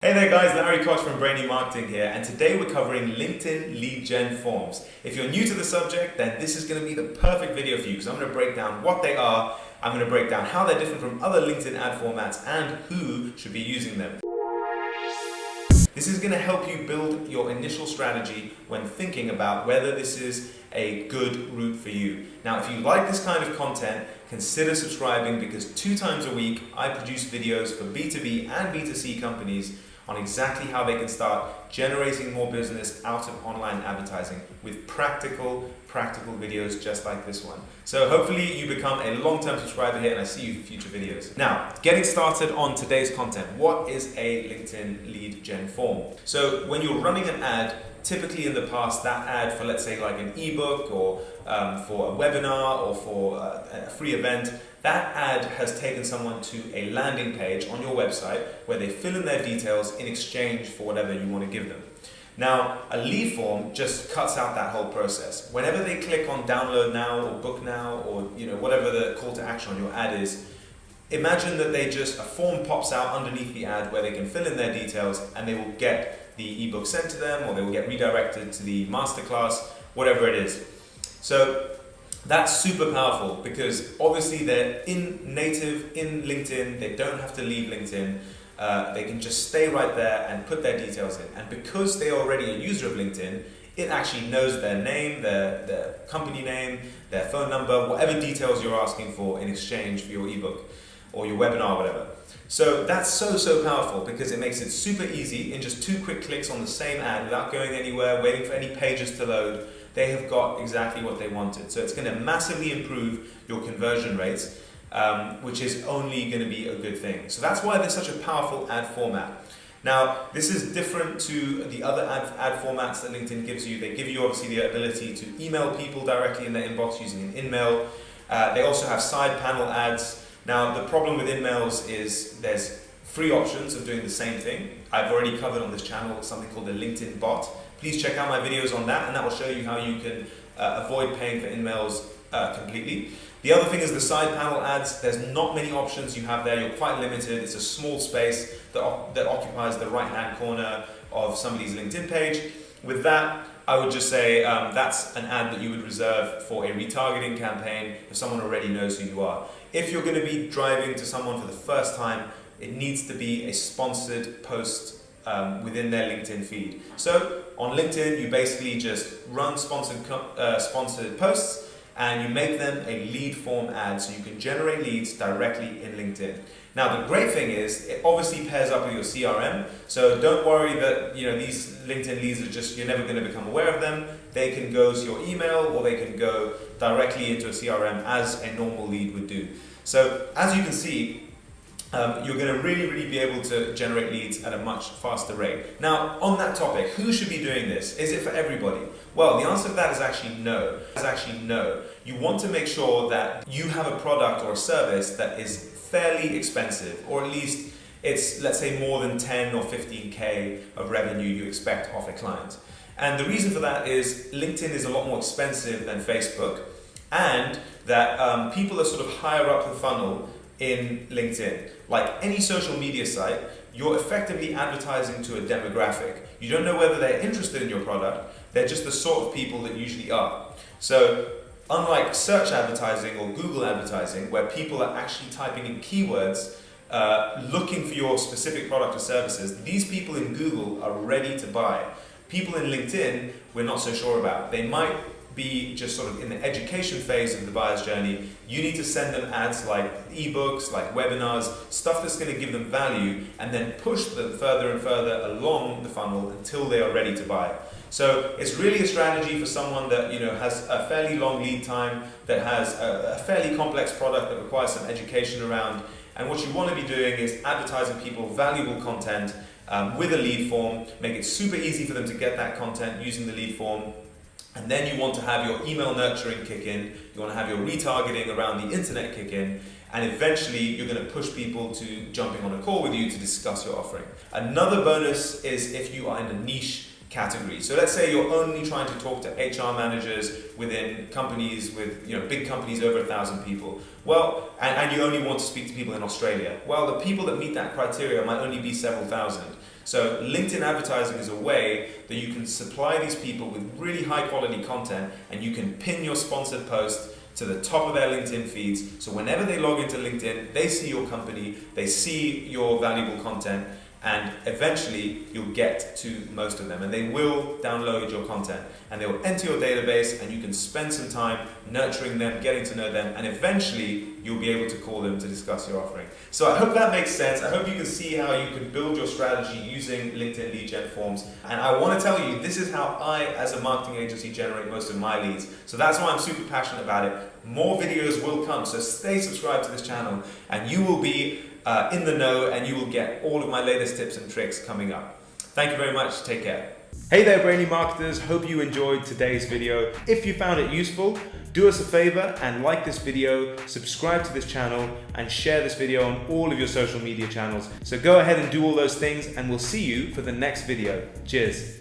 Hey there guys, Larry Koch from Brainy Marketing here, and today we're covering LinkedIn lead gen forms. If you're new to the subject, then this is going to be the perfect video for you because I'm going to break down what they are, I'm going to break down how they're different from other LinkedIn ad formats and who should be using them. This is going to help you build your initial strategy when thinking about whether this is a good route for you. Now, if you like this kind of content, consider subscribing because 2 times a week I produce videos for B2B and B2C companies on exactly how they can start generating more business out of online advertising with practical videos just like this one. So hopefully you become a long-term subscriber here and I see you for future videos. Now, getting started on today's content, what is a LinkedIn lead gen form? So when you're running an ad, typically in the past, that ad for, let's say, like an ebook or for a webinar or for a free event, that ad has taken someone to a landing page on your website where they fill in their details in exchange for whatever you want to give them. Now, a lead form just cuts out that whole process. Whenever they click on download now or book now or whatever the call to action on your ad is, imagine that a form pops out underneath the ad where they can fill in their details and they will get the ebook sent to them or they will get redirected to the masterclass, whatever it is. So that's super powerful because obviously they're native in LinkedIn, they don't have to leave LinkedIn, they can just stay right there and put their details in. And because they're already a user of LinkedIn, it actually knows their name, their company name, their phone number, whatever details you're asking for in exchange for your ebook or your webinar or whatever. So that's so powerful because it makes it super easy in just 2 quick clicks on the same ad without going anywhere, waiting for any pages to load. They have got exactly what they wanted. So it's going to massively improve your conversion rates, which is only going to be a good thing. So that's why there's such a powerful ad format. Now, this is different to the other ad formats that LinkedIn gives you. They give you obviously the ability to email people directly in their inbox using an InMail. They also have side panel ads. Now, the problem with InMails is there's free options of doing the same thing. I've already covered on this channel something called the LinkedIn bot. Please check out my videos on that and that will show you how you can avoid paying for InMails completely. The other thing is the side panel ads. There's not many options you have there. You're quite limited. It's a small space that occupies the right-hand corner of somebody's LinkedIn page. With that, I would just say that's an ad that you would reserve for a retargeting campaign if someone already knows who you are. If you're going to be driving to someone for the first time, it needs to be a sponsored post within their LinkedIn feed. So on LinkedIn, you basically just run sponsored posts and you make them a lead form ad so you can generate leads directly in LinkedIn. Now the great thing is it obviously pairs up with your CRM, so don't worry that these LinkedIn leads are you're never going to become aware of them. They can go to your email or they can go directly into a CRM as a normal lead would do. So as you can see, you're going to really be able to generate leads at a much faster rate. Now, on that topic, who should be doing this? Is it for everybody? Well, the answer to that is actually no. You want to make sure that you have a product or a service that is fairly expensive, or at least it's, let's say, more than 10 or 15K of revenue you expect off a client. And the reason for that is LinkedIn is a lot more expensive than Facebook, and that people are sort of higher up the funnel in LinkedIn. Like any social media site, you're effectively advertising to a demographic. You don't know whether they're interested in your product, they're just the sort of people that usually are. So unlike search advertising or Google advertising, where people are actually typing in keywords looking for your specific product or services, these people in Google are ready to buy. People in LinkedIn, we're not so sure about. They might be just sort of in the education phase of the buyer's journey. You need to send them ads like ebooks, like webinars, stuff that's going to give them value and then push them further and further along the funnel until they are ready to buy. So it's really a strategy for someone that has a fairly long lead time, that has a fairly complex product that requires some education around. And what you want to be doing is advertising people valuable content with a lead form, make it super easy for them to get that content using the lead form. And then you want to have your email nurturing kick in, you want to have your retargeting around the internet kick in, and eventually you're going to push people to jumping on a call with you to discuss your offering. Another bonus is if you are in a niche category. So let's say you're only trying to talk to HR managers within companies with big companies over 1,000 people. Well, and you only want to speak to people in Australia. Well, the people that meet that criteria might only be several thousand. So LinkedIn advertising is a way that you can supply these people with really high quality content, and you can pin your sponsored post to the top of their LinkedIn feeds. So whenever they log into LinkedIn, they see your company, they see your valuable content, and eventually you'll get to most of them, and they will download your content and they will enter your database, and you can spend some time nurturing them, getting to know them, and eventually you'll be able to call them to discuss your offering. So I hope that makes sense. I hope you can see how you can build your strategy using LinkedIn lead gen forms. And I want to tell you, this is how I, as a marketing agency, generate most of my leads. So that's why I'm super passionate about it. More videos will come, so stay subscribed to this channel and you will be in the know, and you will get all of my latest tips and tricks coming up. Thank you very much. Take care. Hey there, brainy marketers. Hope you enjoyed today's video. If you found it useful, do us a favor and like this video, subscribe to this channel, and share this video on all of your social media channels. So go ahead and do all those things, and we'll see you for the next video. Cheers.